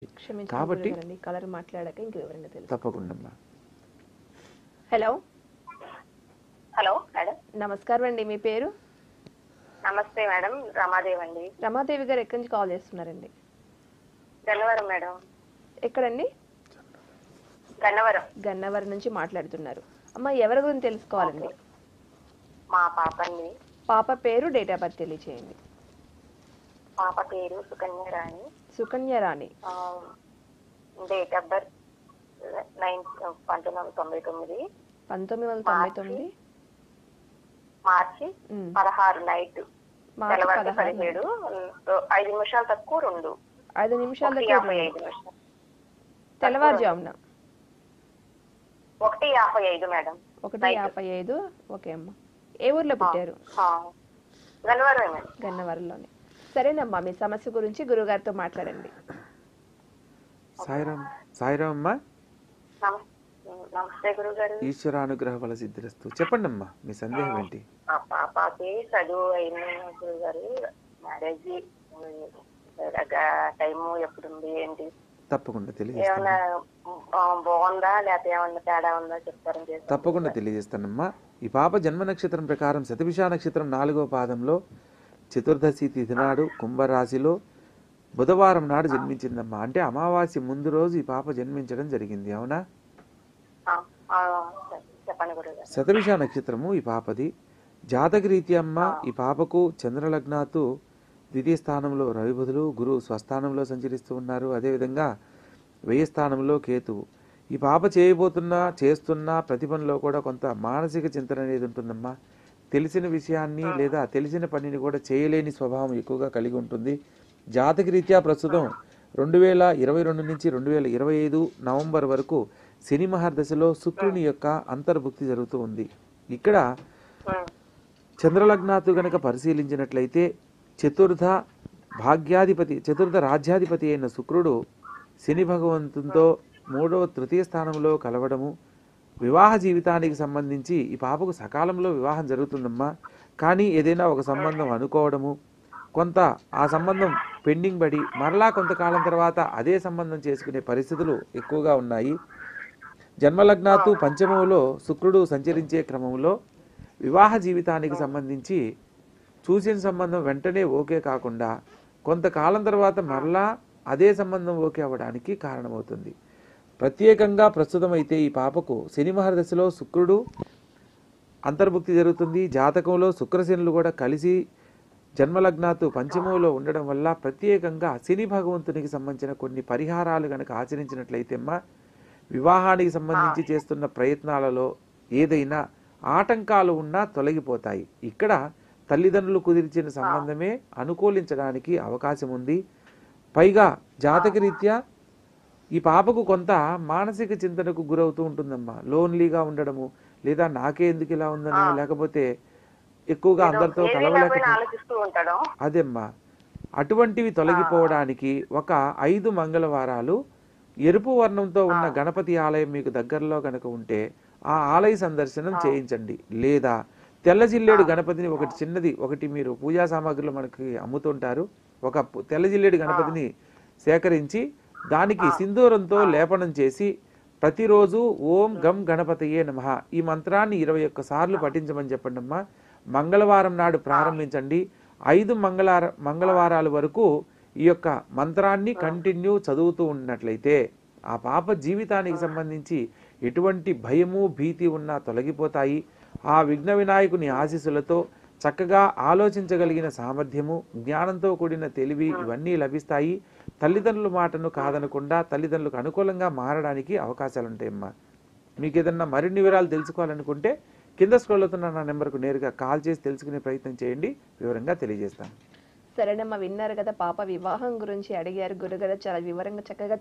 క్షమించండి కాబట్టి గురుగారండి కలర్ మాట్లాడాక ఇంక వివరంగా తెలుసు. తప్పకుండా హలో హలో మేడం. నమస్కారం అండి, మీ పేరు? నమస్తే మేడం, రమాదేవి అండి. రమాదేవి గారు ఎక్కడి నుంచి కాల్ చేస్తున్నారండి? గన్నవరం మేడం. ఎక్కడండి? గన్నవరం. గన్నవరం నుంచి మాట్లాడుతున్నారు. అమ్మ, ఎవరి గురించి తెలుసుకోవాలండి? మా పాప అండి. పాప పేరు, డేట్ ఆఫ్ బర్త్ తెలియచేయండి. పాప పేరు Sukanya Rani. Sukanya Rani. Date of birth 1999. 1999 మార్చి 16 నైట్. తెల్లవారు 17, 5 నిమిషాలు తక్కువ 2. 5 నిమిషాల 1:55 నిమిషాలు. తెల్లవారుజామున 1:55 మేడం. 1:55. ఓకే అమ్మ. ఏ ఊర్లో పుట్టారు? గన్నవరమే మేడం. గన్నవరంలోనే. సరేనమ్మా, మీ సమస్య గురించి గురుగారితో మాట్లాడండి. సాయిరామ్. సాయిరామ్ అమ్మా. నమస్తే గురుగారు. ఈశ్వరానుగ్రహ ఫల సిద్ధిరస్తు. చెప్పండి అమ్మా, మీ సందేహం ఏంటి? ఆ పాపకి చదువు అయిన గురుగారు, మ్యారేజ్ టైము ఎప్పుడుంది ఏంటి? తప్పకుండా ఏమన్నా తెలియజేస్తాను. బాగుందా లేకపోతే ఏమన్నా తేడా ఉందా చెప్తారని చేస్తాను. తప్పకుండా తెలియజేస్తానమ్మా. ఈ పాప జన్మ నక్షత్రం ప్రకారం శతభిష నక్షత్రం 4వ పాదంలో చతుర్దశి తిథి నాడు కుంభరాశిలో బుధవారం నాడు జన్మించిందమ్మా. అంటే అమావాస్య ముందు రోజు ఈ పాప జన్మించడం జరిగింది, అవునా? చెప్పండి గురుగారు. శతభిష నక్షత్రము ఈ పాపది. జాతకరీత్యా అమ్మ ఈ పాపకు చంద్రలగ్నాతు ద్వితీయ స్థానంలో రవి బుధులు, గురువు స్వస్థానంలో సంచరిస్తూ ఉన్నారు. అదేవిధంగా వ్యయ స్థానంలో కేతువు. ఈ పాప చేస్తున్న ప్రతి పనిలో కూడా కొంత మానసిక చింతన అనేది ఉంటుందమ్మా. తెలిసిన విషయాన్ని లేదా తెలిసిన పనిని కూడా చేయలేని స్వభావం ఎక్కువగా కలిగి ఉంటుంది. జాతకరీత్యా ప్రస్తుతం 2022 నుంచి 2025 నవంబర్ వరకు శని మహర్దశలో శుక్రుని యొక్క అంతర్భుక్తి జరుగుతూ ఉంది. ఇక్కడ చంద్రలగ్నాతు గనక పరిశీలించినట్లయితే చతుర్థ రాజ్యాధిపతి అయిన శుక్రుడు శని భగవంతునితో 3వ తృతీయ స్థానంలో కలవడము, వివాహ జీవితానికి సంబంధించి ఈ పాపకు సకాలంలో వివాహం జరుగుతుందమ్మా. కానీ ఏదైనా ఒక సంబంధం అనుకోవడము, కొంత ఆ సంబంధం పెండింగ్ పడి మరలా కొంతకాలం తర్వాత అదే సంబంధం చేసుకునే పరిస్థితులు ఎక్కువగా ఉన్నాయి. జన్మలగ్నాతు పంచమంలో శుక్రుడు సంచరించే క్రమంలో వివాహ జీవితానికి సంబంధించి చూసిన సంబంధం వెంటనే ఓకే కాకుండా కొంతకాలం తర్వాత మరలా అదే సంబంధం ఓకే అవ్వడానికి కారణమవుతుంది. ప్రత్యేకంగా ప్రస్తుతం అయితే ఈ పాపకు శని మహర్దశలో శుక్రుడు అంతర్భుక్తి జరుగుతుంది. జాతకంలో శుక్రశనులు కూడా కలిసి జన్మలగ్నాతు పంచమంలో ఉండడం వల్ల ప్రత్యేకంగా శని భగవంతునికి సంబంధించిన కొన్ని పరిహారాలు కనుక ఆచరించినట్లయితే వివాహానికి సంబంధించి చేస్తున్న ప్రయత్నాలలో ఏదైనా ఆటంకాలు ఉన్నా తొలగిపోతాయి. ఇక్కడ తల్లిదండ్రులు కుదిర్చిన సంబంధమే అనుకూలించడానికి అవకాశం ఉంది. పైగా జాతకరీత్యా ఈ పాపకు కొంత మానసిక చింతనకు గురవుతూ ఉంటుందమ్మా. లోన్లీగా ఉండడము, లేదా నాకే ఎందుకు ఇలా ఉందనో, లేకపోతే ఎక్కువగా అందరితో కలవలేక అదేమ్మా. అటువంటివి తొలగిపోవడానికి ఒక 5 మంగళవారాలు ఎరుపు వర్ణంతో ఉన్న గణపతి ఆలయం మీకు దగ్గరలో కనుక ఉంటే ఆ ఆలయ సందర్శనం చేయించండి. లేదా తెల్ల జిల్లేడు గణపతిని ఒకటి మీరు పూజా సామాగ్రిలో మనకి అమ్ముతుంటారు. ఒక తెల్ల జిల్లేడు గణపతిని సేకరించి దానికి సింధూరంతో లేపనం చేసి ప్రతిరోజు ఓం గం గణపతయే నమః ఈ మంత్రాన్ని 21 సార్లు పఠించమని చెప్పండి అమ్మా. మంగళవారం నాడు ప్రారంభించండి. 5 మంగళవారాల వరకు ఈ యొక్క మంత్రాన్ని కంటిన్యూ చదువుతూ ఉన్నట్లయితే ఆ పాప జీవితానికి సంబంధించి ఎటువంటి భయము భీతి ఉన్నా తొలగిపోతాయి. ఆ విఘ్న వినాయకుని ఆశీస్సులతో చక్కగా ఆలోచించగలిగిన సామర్థ్యము, జ్ఞానంతో కూడిన తెలివి ఇవన్నీ లభిస్తాయి. తల్లిదండ్రుల మాటను కాదనకుండా తల్లిదండ్రులకు అనుకూలంగా మారడానికి అవకాశాలు ఉంటాయమ్మా. మీకు ఏదన్నా మరిన్ని వివరాలు తెలుసుకోవాలనుకుంటే కింద స్క్రోల్ అవుతున్న నా నెంబర్కు నేరుగా కాల్ చేసి తెలుసుకునే ప్రయత్నం చేయండి, వివరంగా తెలియజేస్తాను. సరేనమ్మా, విన్నారు కదా, పాప వివాహం గురించి అడిగారు. గురుగారు చాలా వివరంగా చక్కగా